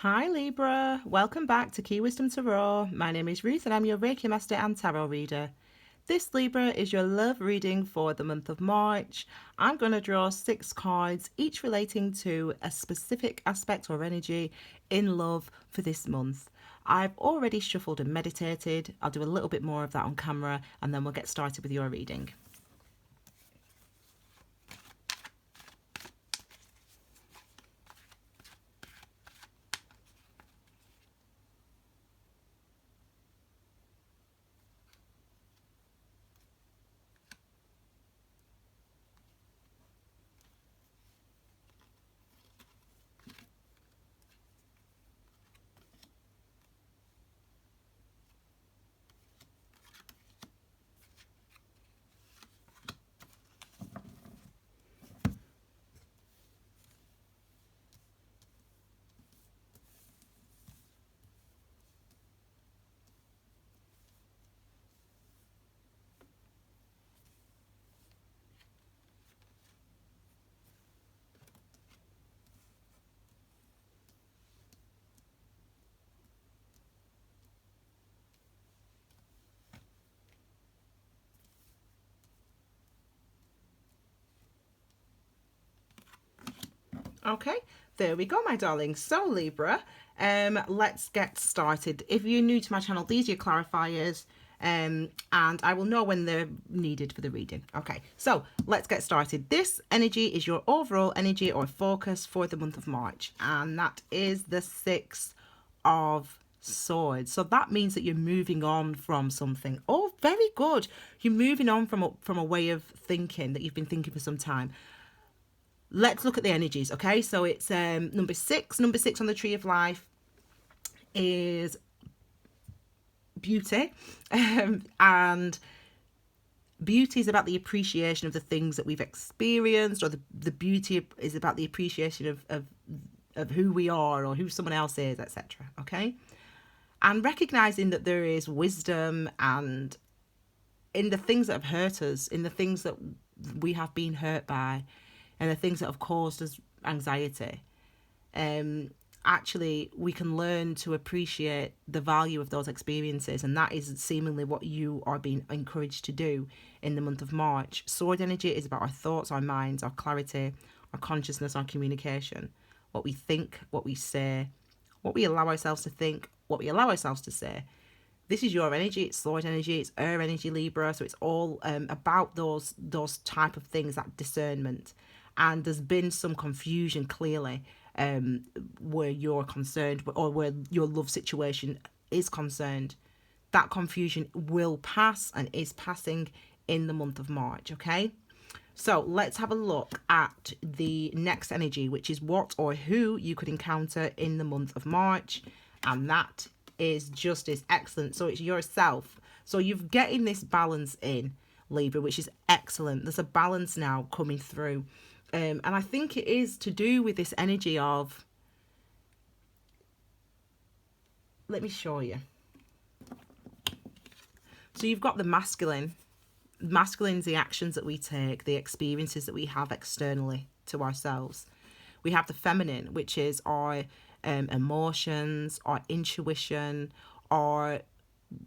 Hi Libra, welcome back to Key Wisdom Tarot. My name is Ruth and I'm your Reiki Master and Tarot Reader. This Libra is your love reading for the month of March. I'm going to draw 6 cards, each relating to a specific aspect or energy in love for this month. I've already shuffled and meditated. I'll do a little bit more of that on camera and then we'll get started with your reading. Okay, there we go, my darling. So Libra, let's get started. If you're new to my channel, these are your clarifiers, and I will know when they're needed for the reading. Okay, so let's get started. This energy is your overall energy or focus for the month of March, and that is the 6 of Swords. So that means that you're moving on from something. Oh, very good. You're moving on from a way of thinking that you've been thinking for some time. Let's look at the energies. Okay, so it's number 6 on the tree of life is beauty, and beauty is about the appreciation of the things that we've experienced, or the beauty is about the appreciation of who we are or who someone else is, etc. Okay, and recognizing that there is wisdom and in the things that have hurt us, in the things that we have been hurt by, and the things that have caused us anxiety. Actually, we can learn to appreciate the value of those experiences, and that is seemingly what you are being encouraged to do in the month of March. Sword energy is about our thoughts, our minds, our clarity, our consciousness, our communication, what we think, what we say, what we allow ourselves to think, what we allow ourselves to say. This is your energy, it's sword energy, it's air energy, Libra, so it's all about those type of things, that discernment. And there's been some confusion clearly where you're concerned, or where your love situation is concerned. That confusion will pass and is passing in the month of March. Okay, so let's have a look at the next energy, which is what or who you could encounter in the month of March, and that is justice. Excellent. So it's yourself. So you're getting this balance in, Libra, which is excellent. There's a balance now coming through. And I think it is to do with this energy of, let me show you. So you've got the masculine. Masculine's the actions that we take, the experiences that we have externally to ourselves. We have the feminine, which is our emotions, our intuition, our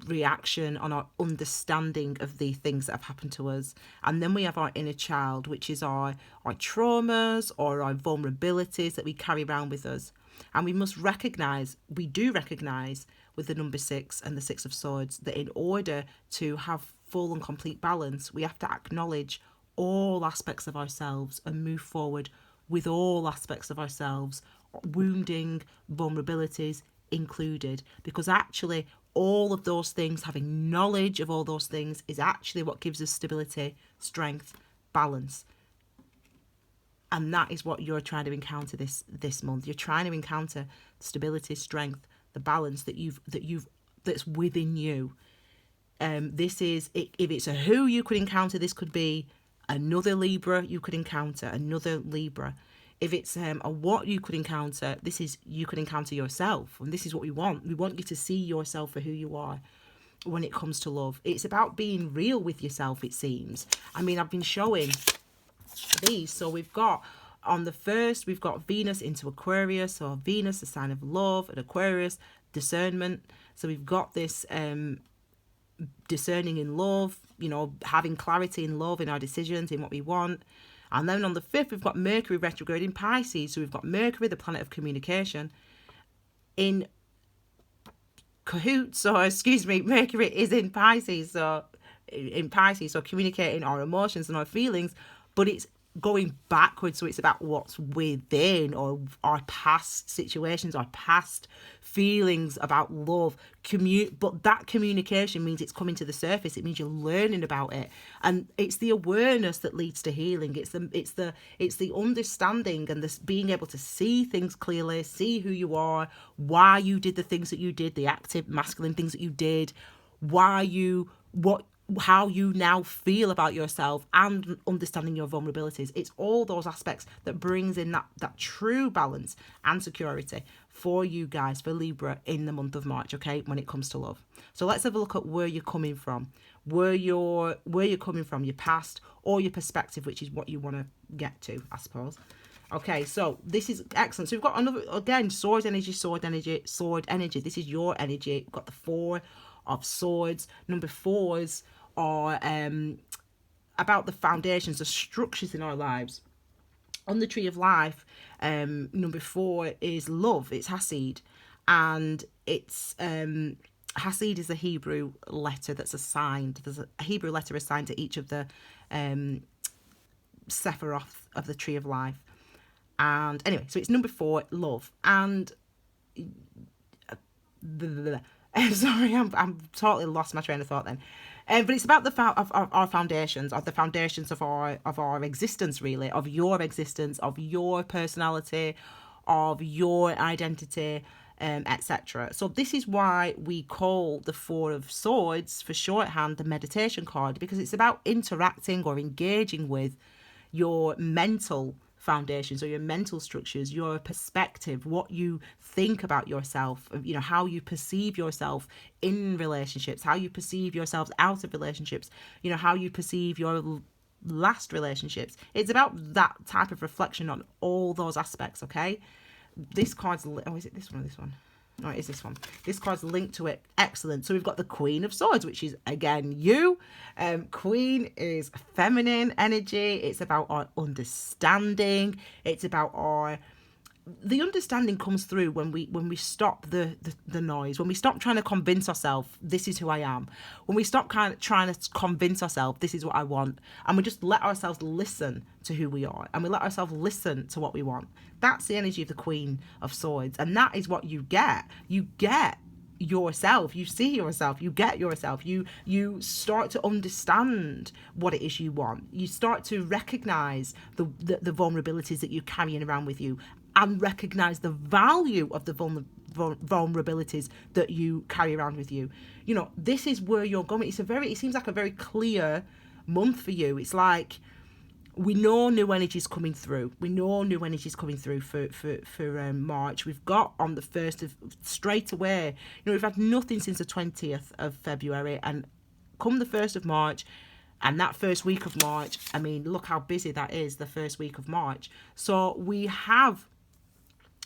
reaction, on our understanding of the things that have happened to us. And then we have our inner child, which is our traumas or our vulnerabilities that we carry around with us. And we must recognize, we do recognize with the number 6 and the 6 of Swords, that in order to have full and complete balance, we have to acknowledge all aspects of ourselves and move forward with all aspects of ourselves, wounding, vulnerabilities included, because actually all of those things, having knowledge of all those things, is actually what gives us stability, strength, balance. And that is what you're trying to encounter this month. You're trying to encounter stability, strength, the balance that's within you. This is, if it's a who you could encounter, this could be another Libra you could encounter, another Libra. If it's a what you could encounter, this is, you could encounter yourself. And this is what we want. We want you to see yourself for who you are when it comes to love. It's about being real with yourself, it seems. I mean, I've been showing these. So we've got On the 1st, we've got Venus into Aquarius. So Venus, the sign of love, and Aquarius, discernment. So we've got this discerning in love, having clarity in love, in our decisions, in what we want. And then on the 5th, we've got Mercury retrograde in Pisces. So we've got Mercury, the planet of communication, in cahoots. So, Mercury is in Pisces. So communicating our emotions and our feelings, but it's going backwards. So it's about what's within, or our past situations, our past feelings about love. But that communication means it's coming to the surface. It means you're learning about it, and it's the awareness that leads to healing. It's the understanding and this being able to see things clearly, see who you are, why you did the things that you did, the active masculine things that you did, how you now feel about yourself, and understanding your vulnerabilities. It's all those aspects that brings in that true balance and security for you guys, for Libra, in the month of March, okay, when it comes to love. So let's have a look at where you're coming from, where you're coming from, your past or your perspective, which is what you want to get to, I suppose. Okay, so this is excellent. So we've got another, again, sword energy. This is your energy. We've got the 4 of swords. Number 4s are about the foundations, the structures in our lives. On the tree of life, number 4 is love. It's Hasid, and it's Hasid is a Hebrew letter that's assigned. There's a Hebrew letter assigned to each of the Sephiroth of the tree of life. And anyway, so it's number 4, love. And sorry, I'm totally lost my train of thought then. But it's about our foundations, of the foundations of our existence, really, of your existence, of your personality, of your identity, etc. So this is why we call the 4 of swords, for shorthand, the meditation card, because it's about interacting or engaging with your mental foundations, or your mental structures, your perspective, what you think about yourself, how you perceive yourself in relationships, how you perceive yourselves out of relationships, how you perceive your last relationships. It's about that type of reflection on all those aspects, okay? This card's, is it this one or this one? No, it is this one. This card's linked to it. Excellent. So we've got the Queen of Swords, which is, again, you. Queen is feminine energy. It's about our understanding. It's about the understanding comes through when we stop the noise, when we stop trying to convince ourselves this is who I am, when we stop trying to convince ourselves this is what I want, and we just let ourselves listen to who we are, and we let ourselves listen to what we want. That's the energy of the Queen of Swords, and that is what you get. You get yourself, you see yourself, you get yourself, you start to understand what it is you want, you start to recognize the vulnerabilities that you're carrying around with you, and recognize the value of the vulnerabilities that you carry around with you. This is where you're going. It seems like a very clear month for you. It's like we know new energy is coming through. For March. We've got on the 1st of straight away. We've had nothing since the 20th of February, and come the 1st of March. And that first week of March, I mean, look how busy that is, the first week of March. So we have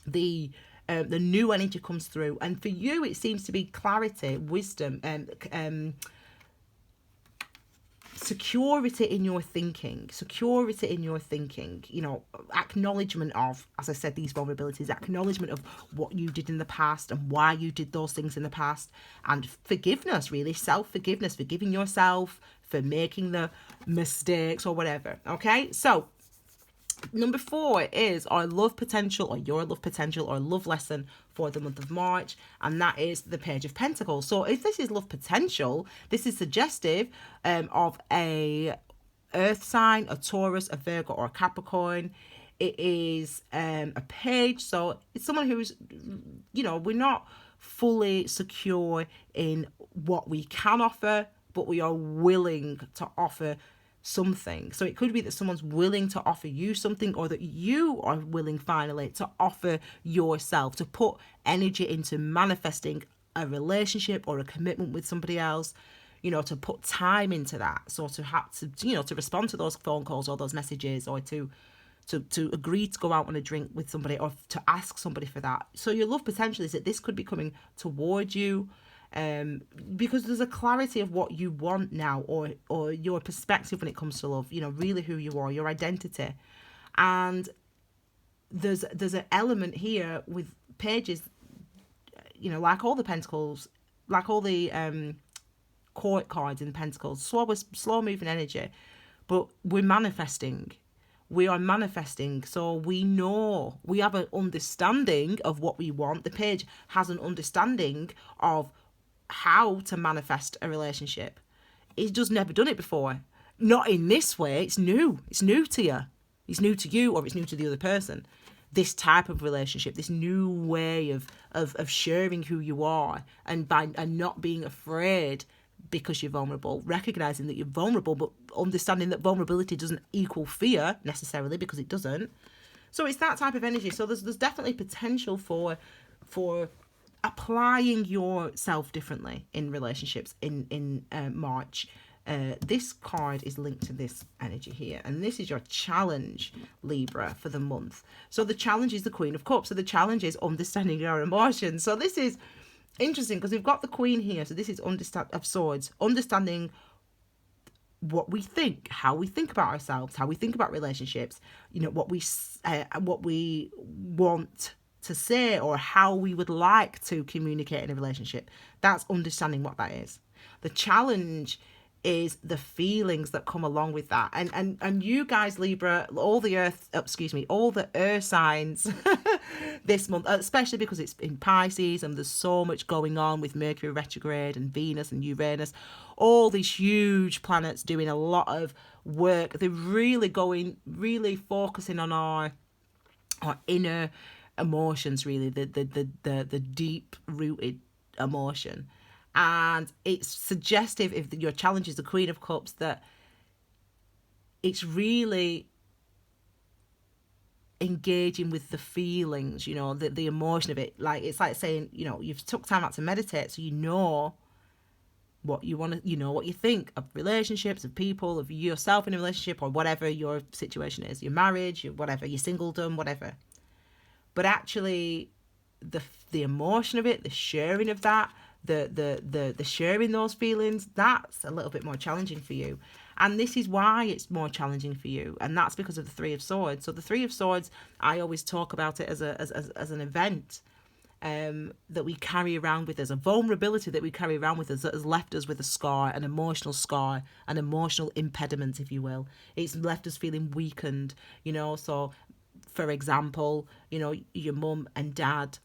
the new energy comes through. And for you, it seems to be clarity, wisdom, and security in your thinking, acknowledgement of, as I said, these vulnerabilities, acknowledgement of what you did in the past and why you did those things in the past, and forgiveness, really, self-forgiveness, forgiving yourself for making the mistakes or whatever. Okay, so number 4 is our love potential, or your love potential, or love lesson for the month of March, and that is the Page of Pentacles. So if this is love potential, this is suggestive of a earth sign, a Taurus, a Virgo, or a Capricorn. It is a page, so it's someone who's, we're not fully secure in what we can offer, but we are willing to offer something. So it could be that someone's willing to offer you something, or that you are willing finally to offer yourself, to put energy into manifesting a relationship or a commitment with somebody else, to put time into that. So to have to, to respond to those phone calls or those messages, or to to agree to go out on a drink with somebody, or to ask somebody for that. So your love potential is that this could be coming towards you, because there's a clarity of what you want now, or your perspective when it comes to love, really who you are, your identity. And there's an element here with pages, like all the pentacles, like all the court cards in pentacles, slow moving energy, but we're manifesting. We are manifesting, so we know, we have an understanding of what we want. The page has an understanding of how to manifest a relationship. It's just never done it before. Not in this way. It's new. It's new to you. It's new to you, or it's new to the other person. This type of relationship, this new way of sharing who you are, and not being afraid because you're vulnerable, recognizing that you're vulnerable, but understanding that vulnerability doesn't equal fear necessarily, because it doesn't. So it's that type of energy. So there's definitely potential for applying yourself differently in relationships in March. This card is linked to this energy here, and this is your challenge, Libra, for the month. So the challenge is the Queen of Cups. So the challenge is understanding your emotions. So this is interesting because we've got the Queen here. So this is of Swords, understanding what we think, how we think about ourselves, how we think about relationships, what we want to say, or how we would like to communicate in a relationship. That's understanding what that is. The challenge is the feelings that come along with that. And you guys, Libra, all the earth signs this month, especially because it's in Pisces and there's so much going on with Mercury retrograde and Venus and Uranus, all these huge planets doing a lot of work. They're really focusing on our inner emotions, really, the deep rooted emotion. And it's suggestive, if your challenge is the Queen of Cups, that it's really engaging with the feelings, the emotion of it. Like, it's like saying, you've took time out to meditate, so you know what you want to, what you think of relationships, of people, of yourself in a relationship, or whatever your situation is, your marriage, whatever, your singledom, whatever. But actually, the emotion of it, the sharing of that, the sharing those feelings, that's a little bit more challenging for you. And this is why it's more challenging for you, and that's because of the Three of Swords. So the Three of Swords, I always talk about it as an event that we carry around with us, a vulnerability that we carry around with us, that has left us with a scar, an emotional impediment, if you will. It's left us feeling weakened, so for example, your mum and dad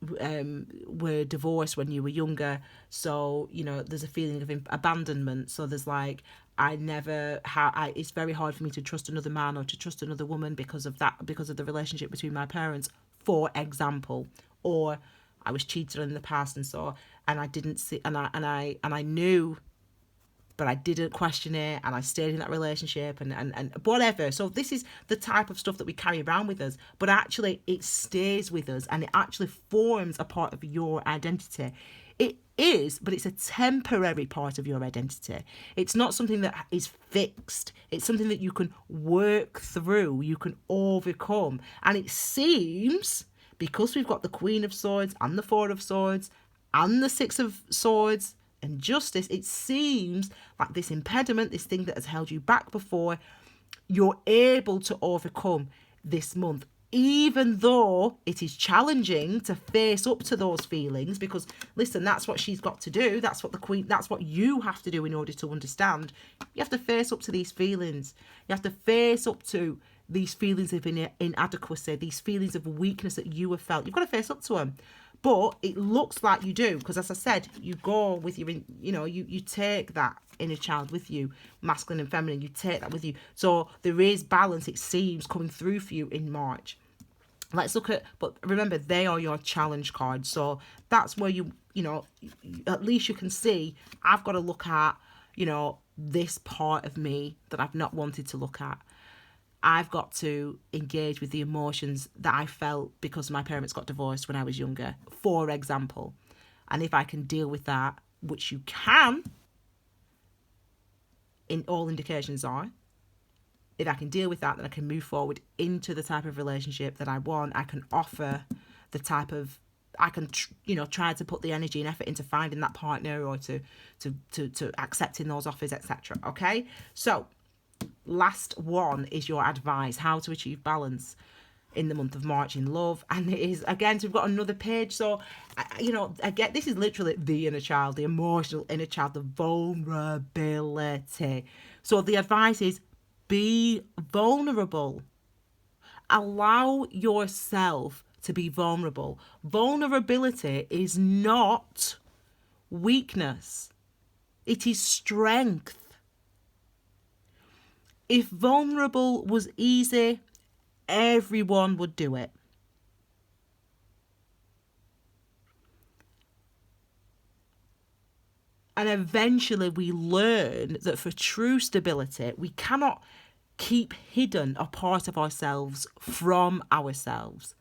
were divorced when you were younger, so there's a feeling of abandonment. So there's like, it's very hard for me to trust another man or to trust another woman because of the relationship between my parents, for example. Or I was cheated on in the past, and I didn't see, and I knew, but I didn't question it, and I stayed in that relationship, and whatever. So this is the type of stuff that we carry around with us, but actually it stays with us, and it actually forms a part of your identity. It is, but it's a temporary part of your identity. It's not something that is fixed. It's something that you can work through, you can overcome. And it seems, because we've got the Queen of Swords and the Four of Swords and the Six of Swords and Justice, it seems like this impediment, this thing that has held you back before, you're able to overcome this month, even though it is challenging to face up to those feelings. Because listen, that's what she's got to do. That's what you have to do in order to understand. You have to face up to these feelings. You have to face up to these feelings of inadequacy, these feelings of weakness that you have felt. You've got to face up to them. But it looks like you do, because as I said, you go with your, you take that inner child with you, masculine and feminine, you take that with you. So there is balance, it seems, coming through for you in March. Let's look at, but remember, they are your challenge cards. So that's where at least you can see, I've got to look at, this part of me that I've not wanted to look at. I've got to engage with the emotions that I felt because my parents got divorced when I was younger, for example. And if I can deal with that, which you can, in all indications are, If I can deal with that, then I can move forward into the type of relationship that I want. I can offer the type of, I can, try to put the energy and effort into finding that partner, or to accepting those offers, etc. Okay, so last one is your advice, how to achieve balance in the month of March in love. And it is, again, so we've got another page. So, again, this is literally the inner child, the emotional inner child, the vulnerability. So the advice is, be vulnerable. Allow yourself to be vulnerable. Vulnerability is not weakness. It is strength. If vulnerable was easy, everyone would do it. And eventually we learn that for true stability, we cannot keep hidden a part of ourselves from ourselves.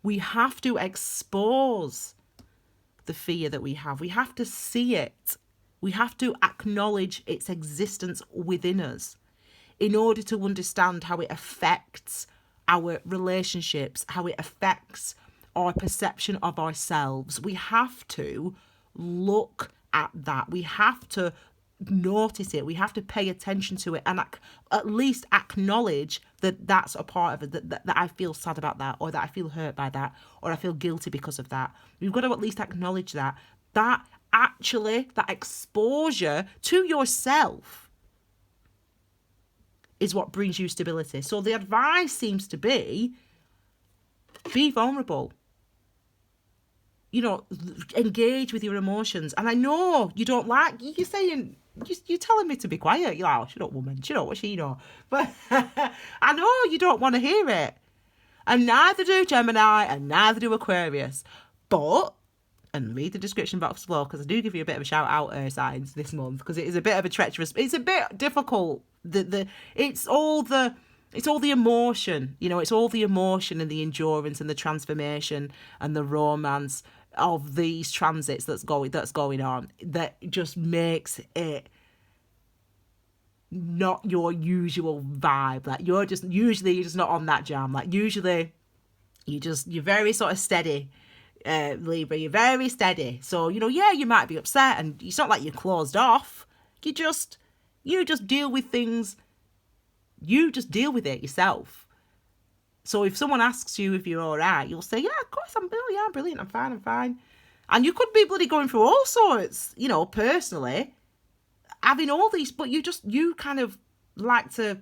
We have to expose the fear that we have. We have to see it. We have to acknowledge its existence within us in order to understand how it affects our relationships, how it affects our perception of ourselves. We have to look at that. We have to notice it. We have to pay attention to it, and at least acknowledge that that's a part of it, that I feel sad about that, or that I feel hurt by that, or I feel guilty because of that. We've got to at least acknowledge that actually, that exposure to yourself is what brings you stability. So the advice seems to be vulnerable. Engage with your emotions. And I know you don't like, you're saying, you're telling me to be quiet. You're like, oh, shut up, woman. Shut up, what she know? But I know you don't want to hear it. And neither do Gemini, and neither do Aquarius. But, and read the description box below, because I do give you a bit of a shout out, Earth signs, this month, because it is a bit of a treacherous, it's a bit difficult. It's all the emotion, it's all the emotion and the endurance and the transformation and the romance of these transits that's going on, that just makes it not your usual vibe. Like, you're just not on that jam. Like, usually you're very sort of steady, Libra. You're very steady. So, you might be upset, and it's not like you're closed off. You just deal with things. You just deal with it yourself. So if someone asks you if you're all right, you'll say, yeah, of course, I'm brilliant. I'm fine. And you could be bloody going through all sorts, personally, having all these, but you kind of like to,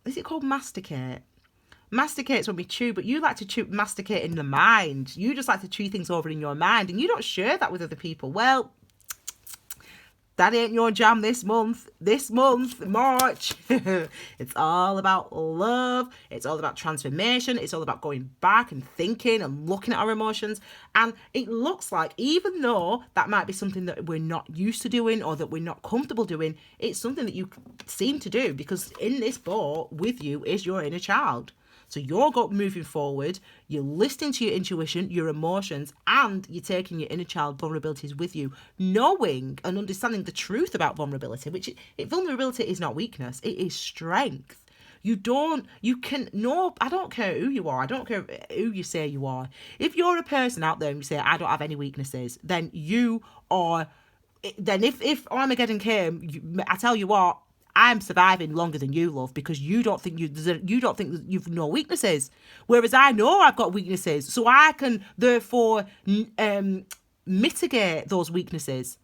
is it called masticate? Masticate's when we chew, but you like to masticate in the mind. You just like to chew things over in your mind, and you don't share that with other people. Well, that ain't your jam this month. This month, March, it's all about love. It's all about transformation. It's all about going back and thinking and looking at our emotions. And it looks like, even though that might be something that we're not used to doing, or that we're not comfortable doing, it's something that you seem to do, because in this boat with you is your inner child. So you're moving forward, you're listening to your intuition, your emotions, and you're taking your inner child vulnerabilities with you, knowing and understanding the truth about vulnerability, which vulnerability is not weakness, it is strength. I don't care who you are, I don't care who you say you are. If you're a person out there and you say, I don't have any weaknesses, then you are, if Armageddon came, I tell you what, I'm surviving longer than you, love, because you don't think that you've no weaknesses, whereas I know I've got weaknesses, so I can therefore mitigate those weaknesses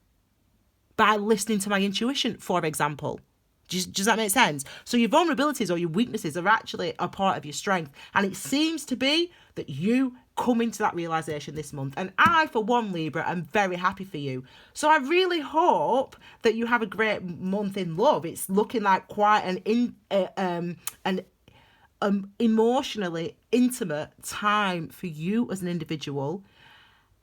by listening to my intuition, for example. Does that make sense? So your vulnerabilities or your weaknesses are actually a part of your strength, and it seems to be that you come into that realization this month. And I, for one, Libra, am very happy for you. So I really hope that you have a great month in love. It's looking like quite an emotionally intimate time for you as an individual.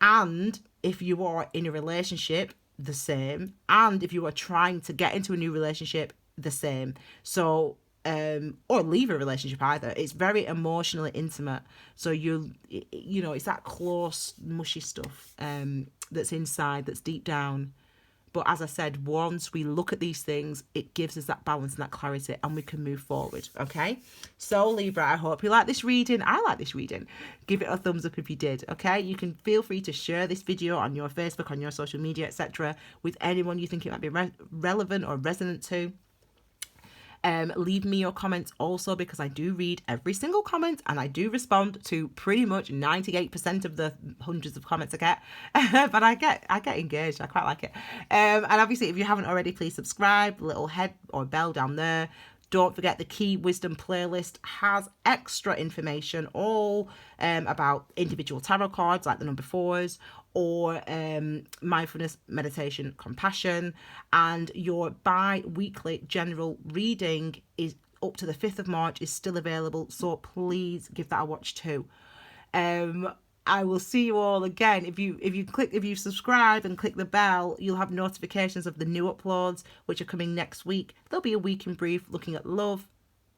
And if you are in a relationship, the same. And if you are trying to get into a new relationship, the same. So or leave a relationship either. It's very emotionally intimate. So it's that close, mushy stuff that's inside, that's deep down, But as I said, once we look at these things, it gives us that balance and that clarity, and we can move forward. Okay. So Libra, I hope you like this reading. I like this reading. Give it a thumbs up if you did. Okay. You can feel free to share this video on your Facebook, on your social media, etc., with anyone you think it might be relevant or resonant to. Leave me your comments also, because I do read every single comment and I do respond to pretty much 98% of the hundreds of comments I get. But I get engaged. I quite like it. And obviously, if you haven't already, please subscribe. Little head or bell down there. Don't forget, the Key Wisdom playlist has extra information all about individual tarot cards like the number 4s, or mindfulness, meditation, compassion. And your bi-weekly general reading is up to the 5th of March, is still available. So please give that a watch too. I will see you all again. If you subscribe and click the bell, you'll have notifications of the new uploads, which are coming next week. There'll be a week in brief looking at love,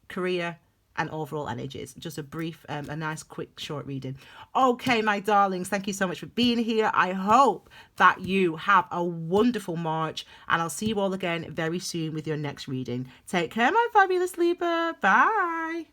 career, and overall energies. Just a brief, a nice, quick, short reading. Okay, my darlings, thank you so much for being here. I hope that you have a wonderful March, and I'll see you all again very soon with your next reading. Take care, my fabulous Libra. Bye.